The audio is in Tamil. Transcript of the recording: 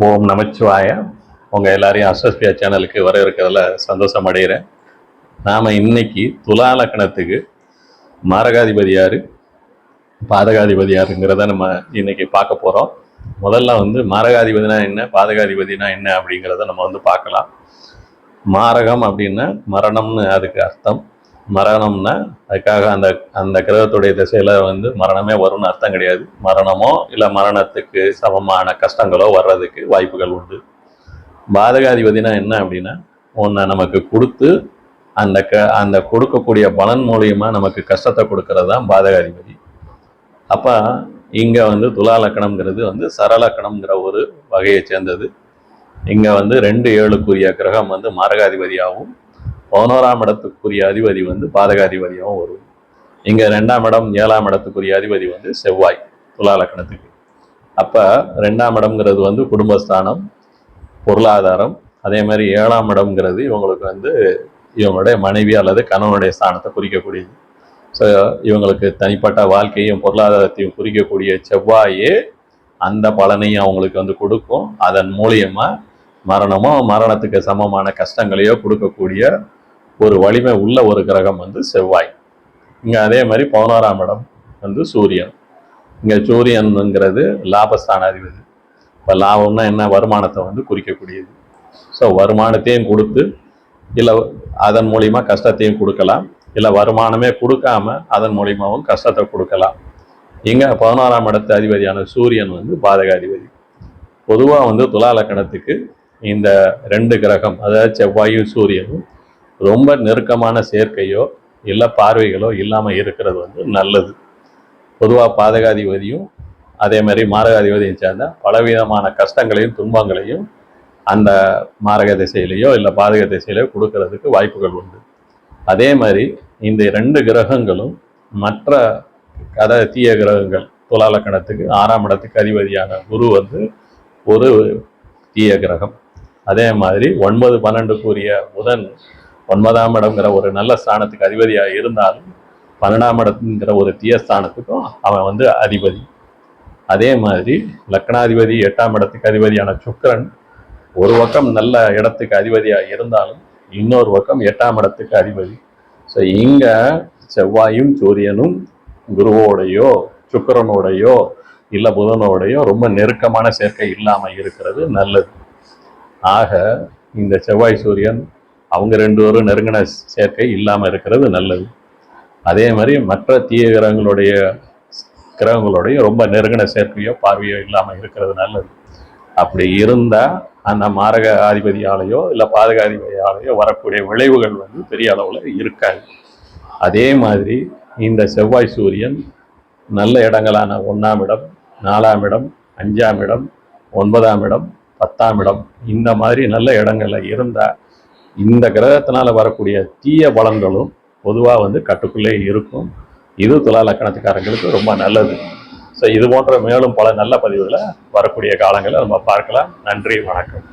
ஓம் நமச்சிவாய. உங்கள் எல்லாரையும் அஸ்வஸ்பியா சேனலுக்கு வரவேற்கிறதுல சந்தோஷம் அடைகிறேன். நாம் இன்னைக்கு துலா லக்னத்துக்கு மாரகாதிபதி யார், பாதகாதிபதி யாருங்கிறத நம்ம இன்னைக்கு பார்க்க போகிறோம். முதல்ல மாரகாதிபதினா என்ன, பாதகாதிபதினா என்ன அப்படிங்கிறத நம்ம பார்க்கலாம். மாரகம் அப்படின்னா மரணம்னு அதுக்கு அர்த்தம். மரணம்னா அதுக்காக அந்த அந்த கிரகத்துடைய திசையில் மரணமே வரும்னு அர்த்தம் கிடையாது. மரணமோ இல்லை மரணத்துக்கு சமமான கஷ்டங்களோ வர்றதுக்கு வாய்ப்புகள் உண்டு. பாதகாதிபதினா என்ன அப்படின்னா, ஒன்றை நமக்கு கொடுத்து அந்த கொடுக்கக்கூடிய பலன் மூலியமா நமக்கு கஷ்டத்தை கொடுக்கறது தான் பாதகாதிபதி. அப்போ இங்கே துலா லக்கணம்ங்கிறது சரலக்கணம்ங்கிற ஒரு வகையை சேர்ந்தது. இங்கே 2-7க்குரிய கிரகம் மாரகாதிபதியாகவும் 11ஆம் இடத்துக்குரிய அதிபதி பாதகாதிபதியாகவும் வரும். இங்கே 2ஆம் இடம் 7ஆம் இடத்துக்குரிய அதிபதி செவ்வாய் துலா லக்னத்துக்கு. அப்போ 2ஆம் இடம்ங்கிறது குடும்பஸ்தானம், பொருளாதாரம். அதே மாதிரி 7ஆம் இடம்ங்கிறது இவங்களுக்கு இவங்களுடைய மனைவி அல்லது கணவனுடைய ஸ்தானத்தை குறிக்கக்கூடியது. ஸோ இவங்களுக்கு தனிப்பட்ட வாழ்க்கையும் பொருளாதாரத்தையும் குறிக்கக்கூடிய செவ்வாயே அந்த பலனையும் அவங்களுக்கு கொடுக்கும். அதன் மூலியமா மரணமோ மரணத்துக்கு சமமான கஷ்டங்களையோ கொடுக்கக்கூடிய ஒரு வலிமை உள்ள ஒரு கிரகம் செவ்வாய். இங்கே அதே மாதிரி 11ஆம் இடம் சூரியன். இங்கே சூரியன்ங்கிறது லாபஸ்தானாதிபதி. இப்போ லாபம்னா என்ன, வருமானத்தை குறிக்கக்கூடியது. ஸோ வருமானத்தையும் கொடுத்து இல்லை அதன் மூலிமா கஷ்டத்தையும் கொடுக்கலாம், இல்லை வருமானமே கொடுக்காம அதன் மூலியமாகவும் கஷ்டத்தை கொடுக்கலாம். இங்கே 11ஆம் இடத்து அதிபதியான சூரியன் பாதகாதிபதி. பொதுவாக துலா லக்கணத்துக்கு இந்த 2 கிரகம், அதாவது செவ்வாயும் சூரியனும் ரொம்ப நெருக்கமான சேர்க்கையோ இல்லை பார்வைகளோ இல்லாமல் இருக்கிறது நல்லது. பொதுவாக பாதகாதிபதியும் அதே மாதிரி மாரகாதிபதியும் சேர்ந்த பலவிதமான கஷ்டங்களையும் துன்பங்களையும் அந்த மாரக திசையிலையோ இல்லை பாதக திசையிலையோ கொடுக்கறதுக்கு வாய்ப்புகள் உண்டு. அதே மாதிரி இந்த 2 கிரகங்களும் மற்ற அதாவது தீய கிரகங்கள், துலா லக்கணத்துக்கு 6ஆம் இடத்துக்கு அதிபதியான குரு ஒரு தீய கிரகம். அதே மாதிரி 9-12க்குரிய புதன் 9ஆம் இடம்ங்கிற ஒரு நல்ல ஸ்தானத்துக்கு அதிபதியாக இருந்தாலும் 12ஆம் இடத்துங்கிற ஒரு தீய ஸ்தானத்துக்கும் அவன் அதிபதி. அதே மாதிரி லக்னாதிபதி 8ஆம் இடத்துக்கு அதிபதியான சுக்கிரன் ஒரு பக்கம் நல்ல இடத்துக்கு அதிபதியாக இருந்தாலும் இன்னொரு பக்கம் 8ஆம் இடத்துக்கு அதிபதி. ஸோ இங்கே செவ்வாயும் சூரியனும் குருவோடையோ சுக்கிரனோடையோ இல்லை புதனோடையோ ரொம்ப நெருக்கமான சேர்க்கை இல்லாமல் இருக்கிறது நல்லது. ஆக இந்த செவ்வாய் சூரியன் அவங்க 2 பேரும் நெருங்கின சேர்க்கை இல்லாமல் இருக்கிறது நல்லது. அதே மாதிரி மற்ற தீய கிரகங்களுடைய ரொம்ப நெருங்கின சேர்க்கையோ பார்வையோ இல்லாமல் இருக்கிறது நல்லது. அப்படி இருந்தால் அந்த மாரக அதிபதியாலேயோ இல்லை பாதகாதிபதியாலேயோ வரக்கூடிய விளைவுகள் பெரிய அளவில் இருக்காது. அதே மாதிரி இந்த செவ்வாய் சூரியன் நல்ல இடங்களான 1ஆம் இடம், 4ஆம் இடம், 5ஆம் இடம், 9ஆம் இடம், 10ஆம் இடம், இந்த மாதிரி நல்ல இடங்கள்ல இருந்தால் இந்த கிரகத்தினால வரக்கூடிய தீய பலன்களும் பொதுவாக கட்டுக்குள்ளே இருக்கும். இது துலா லக்கணத்துக்காரங்களுக்கு ரொம்ப நல்லது. ஸோ இது போன்ற மேலும் பல நல்ல பதிவுகளை வரக்கூடிய காலங்களில் நம்ம பார்க்கலாம். நன்றி, வணக்கம்.